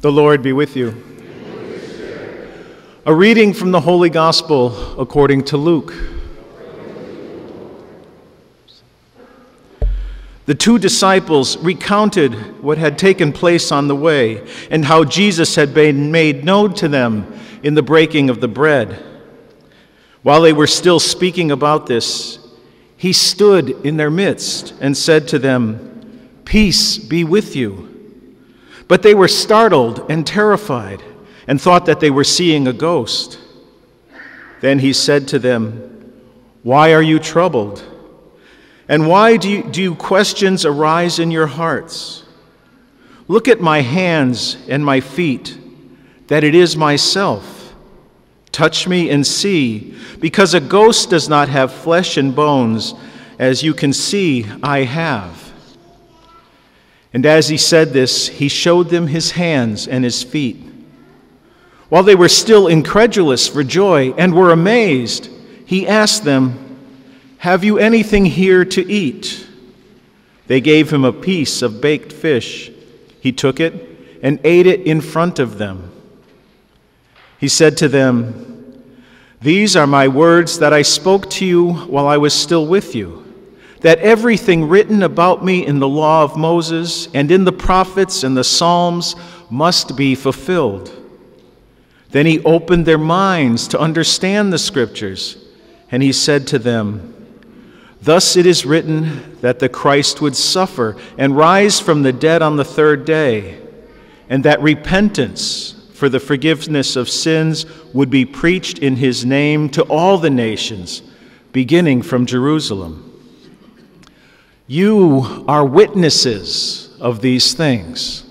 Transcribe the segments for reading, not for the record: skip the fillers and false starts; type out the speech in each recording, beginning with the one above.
The Lord be with you. A reading from the Holy Gospel according to Luke. The two disciples recounted what had taken place on the way and how Jesus had been made known to them in the breaking of the bread. While they were still speaking about this, he stood in their midst and said to them, "Peace be with you." But they were startled and terrified and thought that they were seeing a ghost. Then he said to them, "Why are you troubled? And why do questions arise in your hearts? Look at my hands and my feet, that it is myself. Touch me and see, because a ghost does not have flesh and bones, as you can see I have." And as he said this, he showed them his hands and his feet. While they were still incredulous for joy and were amazed, he asked them, "Have you anything here to eat?" They gave him a piece of baked fish. He took it and ate it in front of them. He said to them, "These are my words that I spoke to you while I was still with you, that everything written about me in the law of Moses and in the prophets and the Psalms must be fulfilled." Then he opened their minds to understand the Scriptures, and he said to them, "Thus it is written that the Christ would suffer and rise from the dead on the third day, and that repentance for the forgiveness of sins would be preached in his name to all the nations, beginning from Jerusalem. You are witnesses of these things."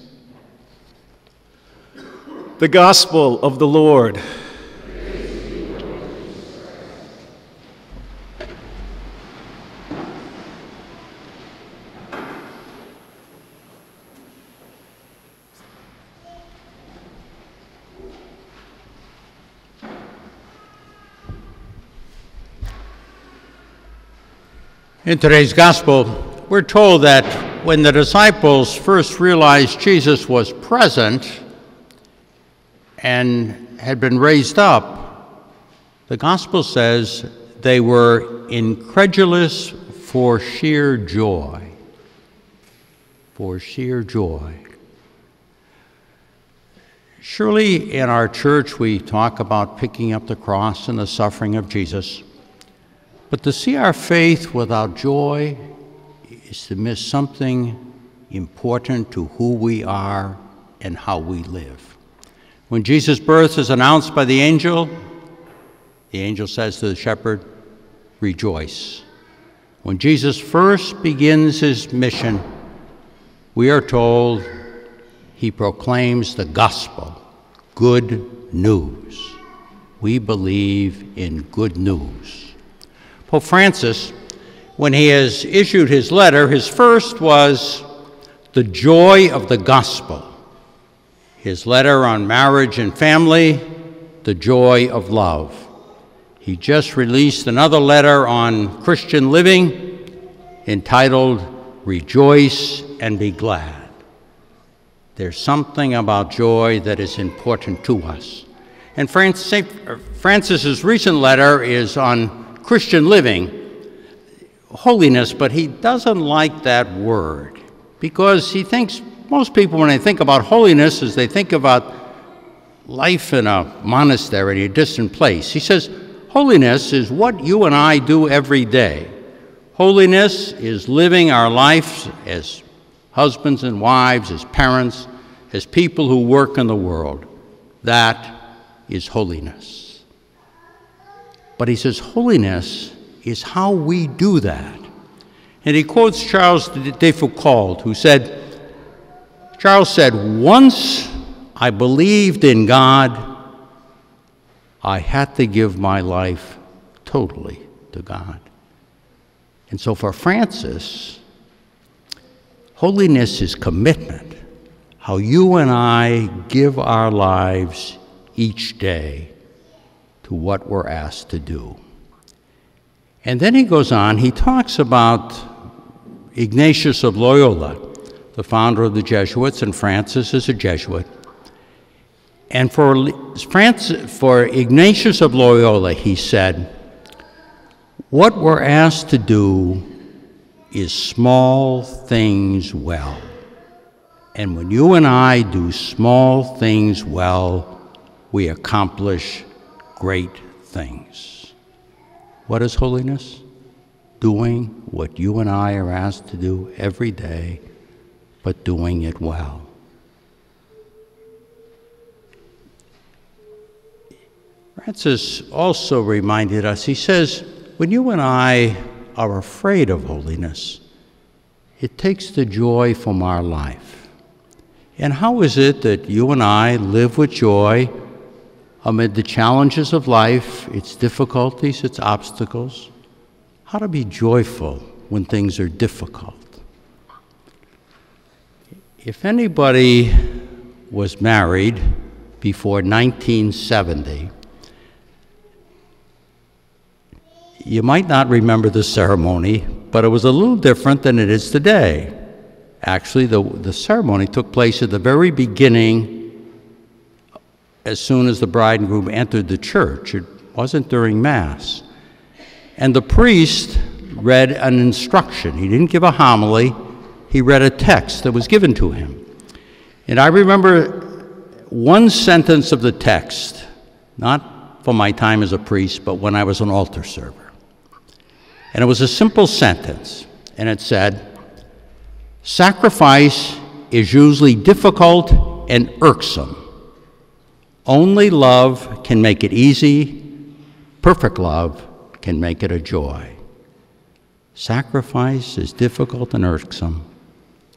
The Gospel of the Lord. In today's Gospel, we're told that when the disciples first realized Jesus was present and had been raised up, the Gospel says they were incredulous for sheer joy. For sheer joy. Surely in our church we talk about picking up the cross and the suffering of Jesus. But to see our faith without joy is to miss something important to who we are and how we live. When Jesus' birth is announced by the angel says to the shepherd, "Rejoice." When Jesus first begins his mission, we are told he proclaims the gospel, good news. We believe in good news. Pope Francis, when he has issued his letter, his first was the joy of the gospel. His letter on marriage and family, the joy of love. He just released another letter on Christian living entitled Rejoice and Be Glad. There's something about joy that is important to us. And Francis's recent letter is on Christian living, holiness, but he doesn't like that word because he thinks most people, when they think about holiness, is they think about life in a monastery, a distant place. He says, holiness is what you and I do every day. Holiness is living our lives as husbands and wives, as parents, as people who work in the world. That is holiness. But he says holiness is how we do that. And he quotes Charles de Foucault, who said, Charles said, "Once I believed in God, I had to give my life totally to God." And so for Francis, holiness is commitment, how you and I give our lives each day to what we're asked to do. And then he goes on, he talks about Ignatius of Loyola, the founder of the Jesuits, and Francis is a Jesuit. And for Ignatius of Loyola, he said, what we're asked to do is small things well. And when you and I do small things well, we accomplish great things. What is holiness? Doing what you and I are asked to do every day, but doing it well. Francis also reminded us, he says, when you and I are afraid of holiness, it takes the joy from our life. And how is it that you and I live with joy amid the challenges of life, its difficulties, its obstacles? How to be joyful when things are difficult. If anybody was married before 1970, you might not remember the ceremony, but it was a little different than it is today. Actually, the ceremony took place at the very beginning, as soon as the bride and groom entered the church. It wasn't during Mass. And the priest read an instruction. He didn't give a homily. He read a text that was given to him. And I remember one sentence of the text, not from my time as a priest, but when I was an altar server. And it was a simple sentence, and it said, sacrifice is usually difficult and irksome. Only love can make it easy. Perfect love can make it a joy. Sacrifice is difficult and irksome.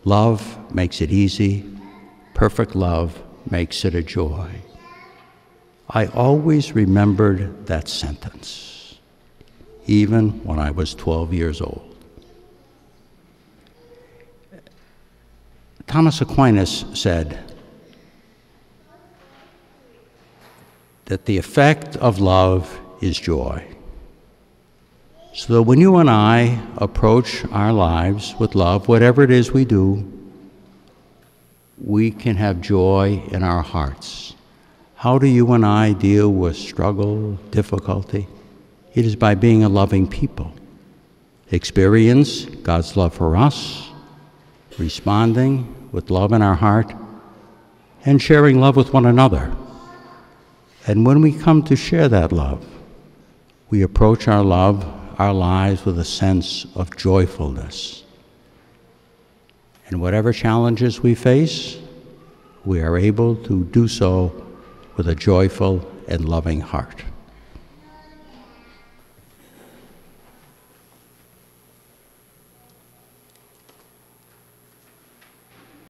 Love makes it easy. Perfect love makes it a joy. I always remembered that sentence, even when I was 12 years old. Thomas Aquinas said that the effect of love is joy. So that when you and I approach our lives with love, whatever it is we do, we can have joy in our hearts. How do you and I deal with struggle, difficulty? It is by being a loving people. Experience God's love for us, responding with love in our heart, and sharing love with one another. And when we come to share that love, we approach our lives with a sense of joyfulness. And whatever challenges we face, we are able to do so with a joyful and loving heart.